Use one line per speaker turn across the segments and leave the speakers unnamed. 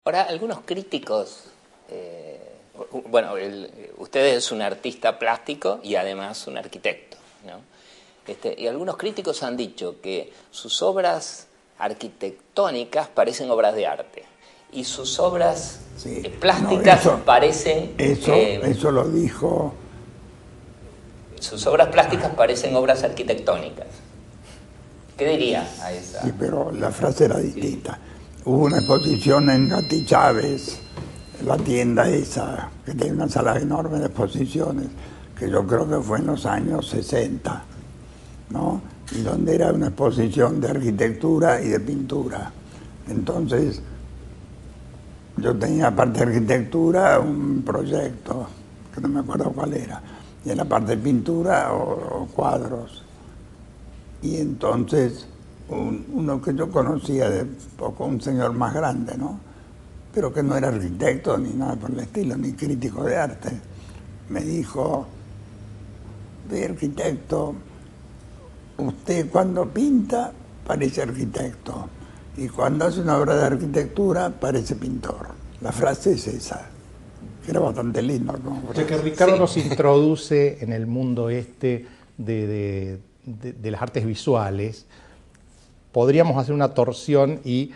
Ahora, algunos críticos, usted es un artista plástico y además un arquitecto, ¿no? Y algunos críticos han dicho que sus obras arquitectónicas parecen obras de arte y sus obras plásticas parecen...
Eso lo dijo...
Sus obras plásticas parecen obras arquitectónicas. ¿Qué diría a esa?
Sí, pero la frase era distinta. Hubo una exposición en Gatti Chávez, la tienda esa, que tiene una sala enorme de exposiciones, que yo creo que fue en los años 60, ¿no? Y donde era una exposición de arquitectura y de pintura. Entonces, yo tenía, aparte de arquitectura, un proyecto, que no me acuerdo cuál era, y en la parte de pintura o cuadros. Y entonces, uno que yo conocía de poco, un señor más grande, ¿no? Pero que no era arquitecto ni nada por el estilo, ni crítico de arte, me dijo: de arquitecto, usted cuando pinta parece arquitecto y cuando hace una obra de arquitectura parece pintor. La frase es esa, que era bastante lindo, ¿no?
O sea que Ricardo nos introduce en el mundo de las artes visuales. Podríamos hacer una torsión y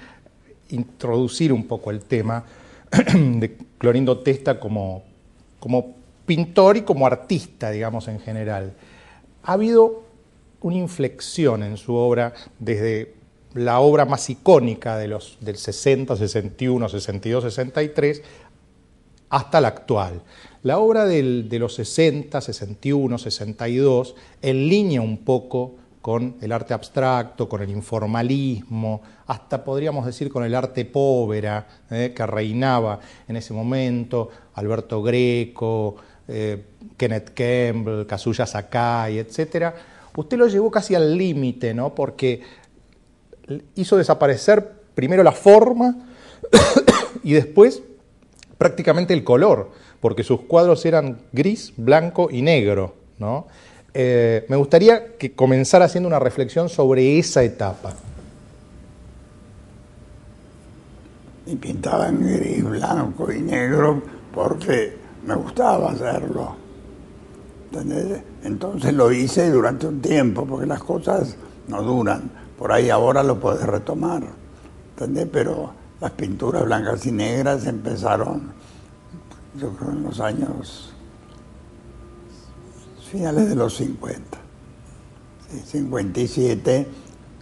introducir un poco el tema de Clorindo Testa como pintor y como artista, digamos, en general. Ha habido una inflexión en su obra desde la obra más icónica del 60, 61, 62, 63 hasta la actual. La obra de los 60, 61, 62 enlínea un poco con el arte abstracto, con el informalismo, hasta podríamos decir con el arte povera que reinaba en ese momento, Alberto Greco, Kenneth Campbell, Kazuya Sakai, etc. Usted lo llevó casi al límite, ¿no? Porque hizo desaparecer primero la forma y después prácticamente el color, porque sus cuadros eran gris, blanco y negro, ¿no? Me gustaría que comenzara haciendo una reflexión sobre esa etapa.
Y pintaba en gris, blanco y negro porque me gustaba hacerlo. ¿Entendés? Entonces lo hice durante un tiempo, porque las cosas no duran. Por ahí ahora lo puedes retomar, ¿entendés? Pero las pinturas blancas y negras empezaron, yo creo, en los años finales de los 50, ¿sí? 57,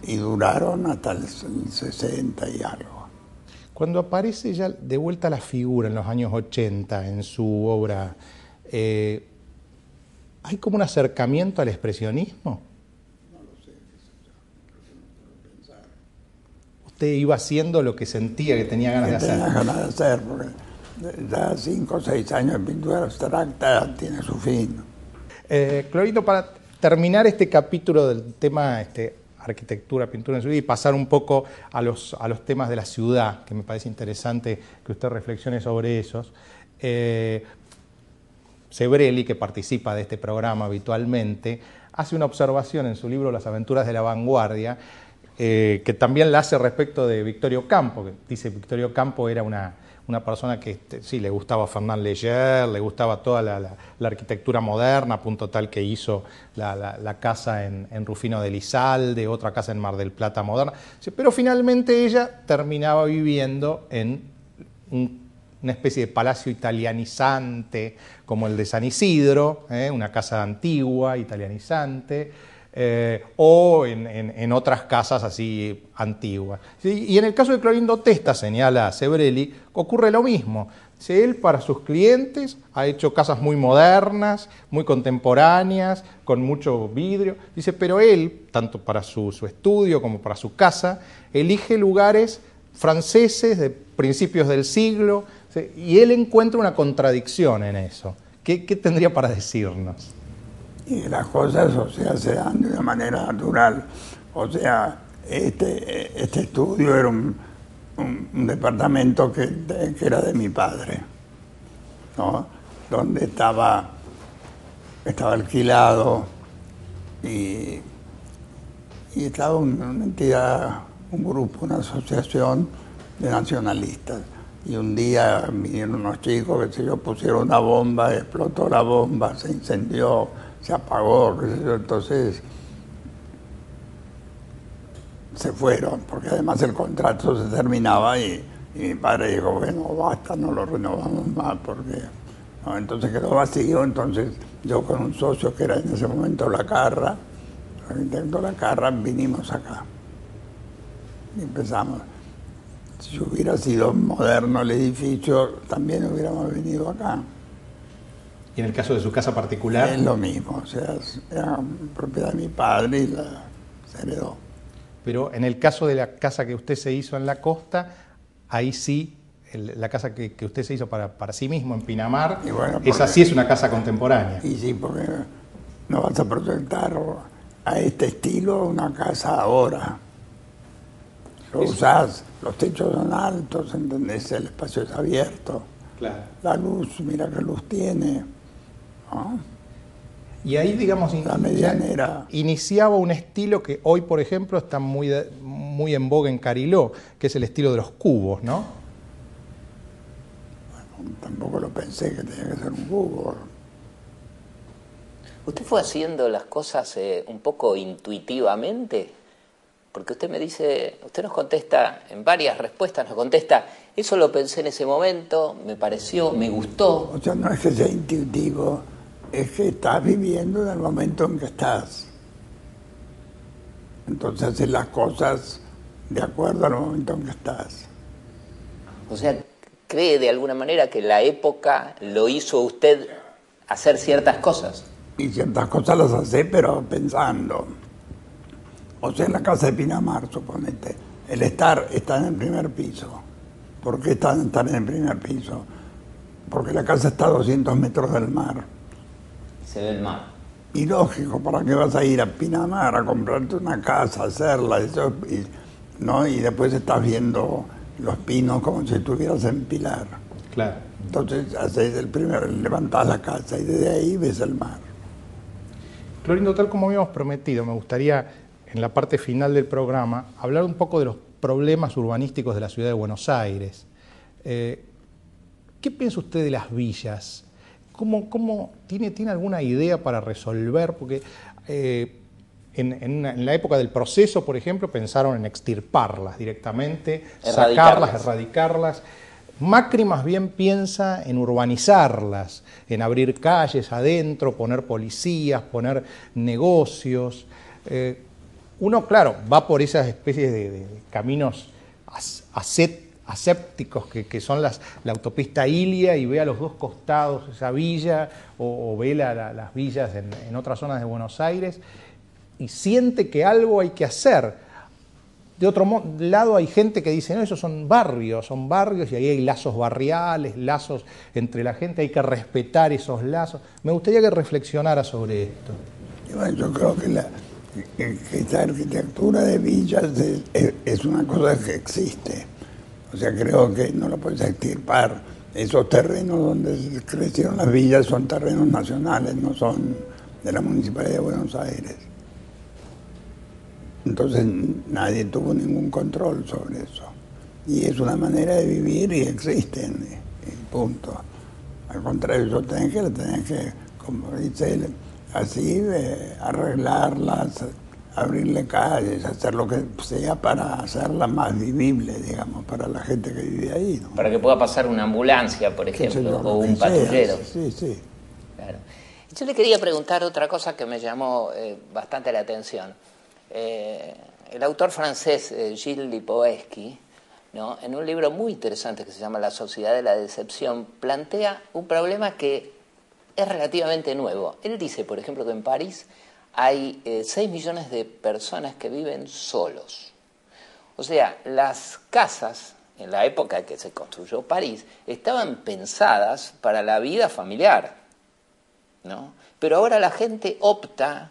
y duraron hasta el 60 y algo.
Cuando aparece ya de vuelta la figura en los años 80 en su obra, ¿hay como un acercamiento al expresionismo?
No lo sé, pensar.
Usted iba haciendo lo que sentía que tenía ganas de hacer.
Tenía ganas de hacer, porque ya 5 o 6 años de pintura abstracta tiene su fin.
Clorindo, para terminar este capítulo del tema arquitectura, pintura en su vida y pasar un poco a los temas de la ciudad, que me parece interesante que usted reflexione sobre esos. Sebrelli, que participa de este programa habitualmente, hace una observación en su libro Las aventuras de la vanguardia, que también la hace respecto de Victorio Campo, que dice que Victorio Campo era una persona que sí le gustaba Fernand Léger, le gustaba toda la arquitectura moderna, a punto tal que hizo la casa en Rufino de Lizalde, otra casa en Mar del Plata moderna, pero finalmente ella terminaba viviendo en una especie de palacio italianizante como el de San Isidro, una casa antigua, italianizante, o en otras casas así antiguas. ¿Sí? Y en el caso de Clorindo Testa, señala Sebrelli, ocurre lo mismo. Él para sus clientes ha hecho casas muy modernas, muy contemporáneas, con mucho vidrio. Dice, pero él, tanto para su estudio como para su casa, elige lugares franceses de principios del siglo, ¿sí? Y él encuentra una contradicción en eso. ¿Qué tendría para decirnos?
Y las cosas, o sea, se dan de una manera natural. O sea, este estudio era un departamento que era de mi padre, ¿no? Donde estaba alquilado y estaba una entidad, un grupo, una asociación de nacionalistas. Y un día vinieron unos chicos, qué sé yo, pusieron una bomba, explotó la bomba, se incendió, se apagó, qué sé yo, entonces se fueron, porque además el contrato se terminaba y mi padre dijo, bueno, basta, no lo renovamos más, porque no, entonces quedó vacío. Entonces yo con un socio que era en ese momento Lacarra, el arquitecto Lacarra, vinimos acá y empezamos. Si hubiera sido moderno el edificio, también hubiéramos venido acá.
Y en el caso de su casa particular...
Es lo mismo, o sea, era propiedad de mi padre y se heredó.
Pero en el caso de la casa que usted se hizo en la costa, ahí sí, la casa que usted se hizo para sí mismo en Pinamar,
bueno,
esa sí es una casa contemporánea.
Y sí, porque no vas a proyectar a este estilo una casa ahora. Lo usás, los techos son altos, ¿entendés? El espacio es abierto.
Claro.
La luz, mira qué luz tiene, ¿no?
Y ahí, digamos,
La medianera.
iniciaba un estilo que hoy, por ejemplo, está muy en boga en Cariló, que es el estilo de los cubos, ¿no?
Bueno, tampoco lo pensé que tenía que ser un cubo.
¿Usted fue haciendo las cosas un poco intuitivamente? Porque usted me dice, usted nos contesta, en varias respuestas nos contesta, eso lo pensé en ese momento, me pareció, me gustó.
O sea, no es que sea intuitivo, es que estás viviendo en el momento en que estás. Entonces haces las cosas de acuerdo al momento en que estás.
O sea, ¿cree de alguna manera que la época lo hizo usted hacer ciertas cosas?
Y ciertas cosas las hace, pero pensando. O sea, en la casa de Pinamar, suponete, el estar está en el primer piso. ¿Por qué estar en el primer piso? Porque la casa está a 200 metros del mar.
Se ve el mar.
Y lógico, ¿para qué vas a ir a Pinamar a comprarte una casa, hacerla, eso, ¿no? Y después estás viendo los pinos como si estuvieras en Pilar.
Claro.
Entonces haces levantás la casa y desde ahí ves el mar.
Clorindo, tal como habíamos prometido, me gustaría, en la parte final del programa, hablar un poco de los problemas urbanísticos de la ciudad de Buenos Aires. ¿Qué piensa usted de las villas? ¿Cómo tiene alguna idea para resolver? Porque en la época del proceso, por ejemplo, pensaron en extirparlas directamente, sacarlas, erradicarlas. Macri más bien piensa en urbanizarlas, en abrir calles adentro, poner policías, poner negocios. Uno, claro, va por esas especies de caminos asépticos que son la autopista Ilia y ve a los dos costados esa villa o ve las villas en otras zonas de Buenos Aires y siente que algo hay que hacer. De otro lado hay gente que dice, no, esos son barrios y ahí hay lazos barriales, lazos entre la gente, hay que respetar esos lazos. Me gustaría que reflexionara sobre esto.
Bueno, yo creo que esta arquitectura de villas es una cosa que existe. O sea, creo que no lo puedes extirpar. Esos terrenos donde crecieron las villas son terrenos nacionales, no son de la Municipalidad de Buenos Aires. Entonces nadie tuvo ningún control sobre eso. Y es una manera de vivir y existen, punto. Al contrario, tenés que, como dice él, así arreglarlas, abrirle calles, hacer lo que sea para hacerla más vivible, digamos, para la gente que vive ahí, ¿no?
Para que pueda pasar una ambulancia, por ejemplo, o un patrullero.
Sí, sí.
Claro. Yo le quería preguntar otra cosa que me llamó bastante la atención. El autor francés Gilles Lipovetsky, ¿no?, en un libro muy interesante que se llama La sociedad de la decepción, plantea un problema que es relativamente nuevo. Él dice, por ejemplo, que en París hay 6 millones de personas que viven solos. O sea, las casas, en la época que se construyó París, estaban pensadas para la vida familiar, ¿no? Pero ahora la gente opta...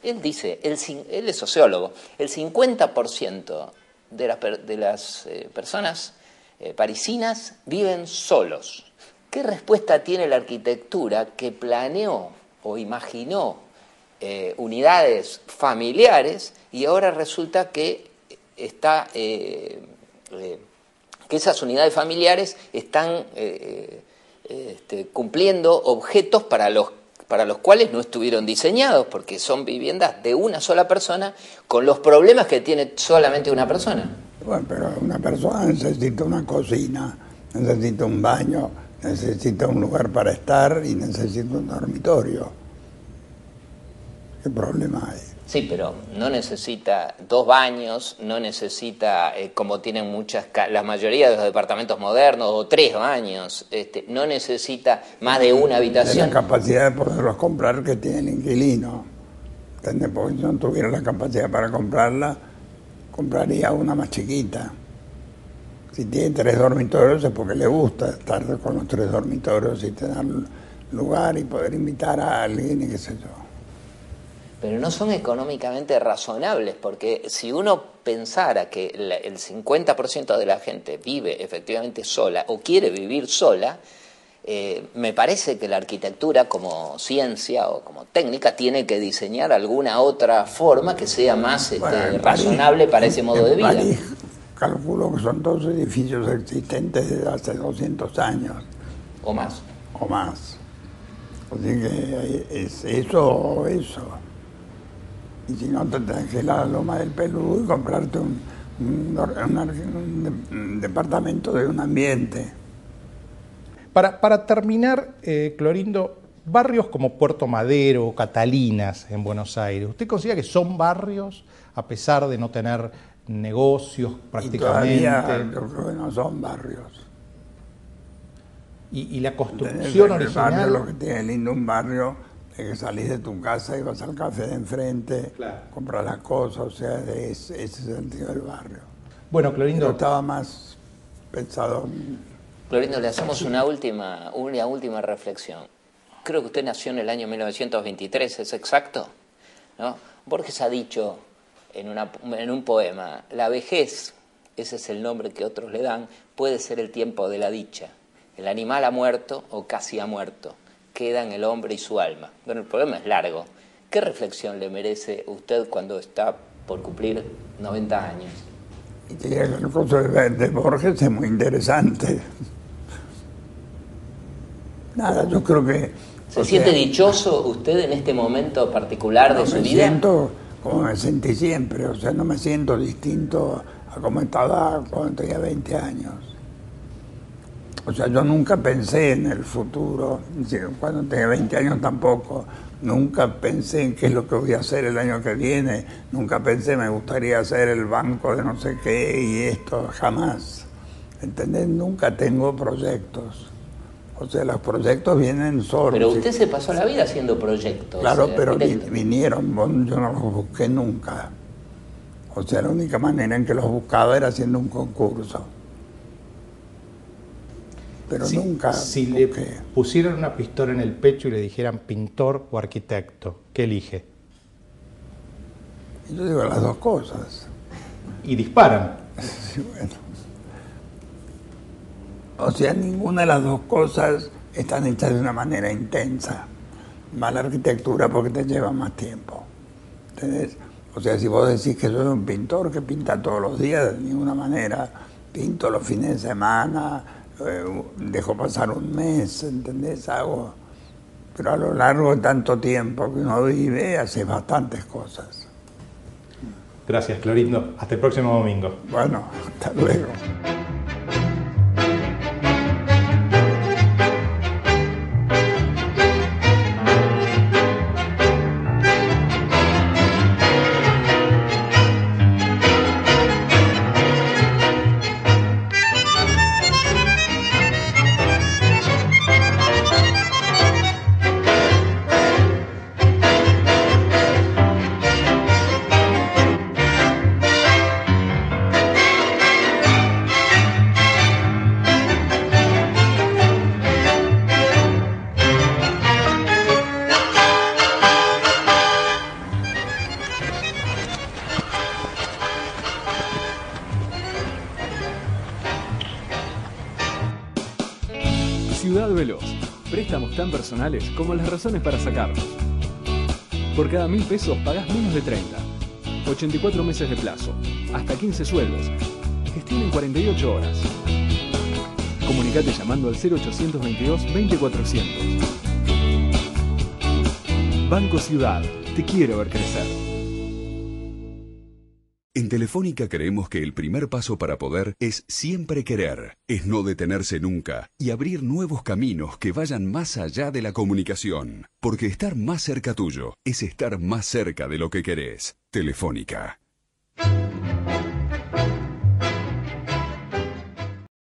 Él dice, él es sociólogo, el 50% de las personas parisinas viven solos. ¿Qué respuesta tiene la arquitectura que planeó o imaginó unidades familiares y ahora resulta que está que esas unidades familiares están cumpliendo objetos para los cuales no estuvieron diseñados, porque son viviendas de una sola persona con los problemas que tiene solamente una persona.
Bueno, pero una persona necesita una cocina, necesita un baño, necesita un lugar para estar y necesita un dormitorio. ¿Qué problema hay?
Sí, pero no necesita 2 baños, no necesita, como tienen la mayoría de los departamentos modernos, o 3 baños, no necesita más de una habitación.
De la capacidad de poderlos comprar que tiene el inquilino. ¿Entendés? Porque si no tuviera la capacidad para comprarla, compraría una más chiquita. Si tiene 3 dormitorios es porque le gusta estar con los 3 dormitorios y tener lugar y poder invitar a alguien y qué sé yo.
Pero no son económicamente razonables, porque si uno pensara que el 50% de la gente vive efectivamente sola o quiere vivir sola, me parece que la arquitectura como ciencia o como técnica tiene que diseñar alguna otra forma que sea más razonable para ese modo de vida.
París, calculo que son 2 edificios existentes desde hace 200 años.
O más.
O más. Así que es eso o eso. Y si no, te tenés que ir a la Loma del Peludo y comprarte un departamento de un ambiente.
Para terminar, Clorindo, barrios como Puerto Madero o Catalinas en Buenos Aires, ¿usted considera que son barrios a pesar de no tener negocios prácticamente?
Y todavía yo creo que no son barrios.
Y la construcción original...
Barrio, lo que tiene lindo un barrio es que salís de tu casa y vas al café de enfrente, claro, compras las cosas, o sea, ese es el sentido del barrio.
Bueno, Clorindo...
Pero estaba más pensado...
Clorindo, le hacemos una última reflexión. Creo que usted nació en el año 1923, ¿es exacto? ¿No? Borges ha dicho en un poema, la vejez, ese es el nombre que otros le dan, puede ser el tiempo de la dicha. El animal ha muerto o casi ha muerto. Quedan el hombre y su alma. Bueno, el poema es largo. ¿Qué reflexión le merece usted cuando está por cumplir 90 años?
Y el curso de Borges es muy interesante. Nada, yo creo que...
¿Se siente dichoso usted en este momento particular de su vida? Me
siento como me sentí siempre, o sea, no me siento distinto a como estaba cuando tenía 20 años. O sea, yo nunca pensé en el futuro, cuando tenía 20 años tampoco, nunca pensé en qué es lo que voy a hacer el año que viene, nunca pensé me gustaría hacer el banco de no sé qué y esto, jamás. ¿Entendés? Nunca tengo proyectos. O sea, los proyectos vienen solos.
Pero usted se pasó la vida haciendo proyectos.
Claro, pero vinieron, yo no los busqué nunca. O sea, la única manera en que los buscaba era haciendo un concurso. Pero nunca...
Si le pusieran una pistola en el pecho y le dijeran pintor o arquitecto, ¿qué elige?
Yo digo las dos cosas.
Y disparan.
Sí, bueno. O sea, ninguna de las dos cosas están hechas de una manera intensa. Más la arquitectura porque te lleva más tiempo. ¿Entendés? O sea, si vos decís que soy un pintor que pinta todos los días, de ninguna manera. Pinto los fines de semana, dejo pasar un mes, ¿entendés? Hago... Pero a lo largo de tanto tiempo que uno vive, hace bastantes cosas.
Gracias, Clorindo. Hasta el próximo domingo.
Bueno, hasta luego.
Ciudad Veloz. Préstamos tan personales como las razones para sacarlos. Por cada 1.000 pesos pagás menos de 30. 84 meses de plazo. Hasta 15 sueldos. Gestión en 48 horas. Comunicate llamando al 0822-20400. Banco Ciudad, te quiero ver crecer.
En Telefónica creemos que el primer paso para poder es siempre querer, es no detenerse nunca y abrir nuevos caminos que vayan más allá de la comunicación. Porque estar más cerca tuyo es estar más cerca de lo que querés. Telefónica.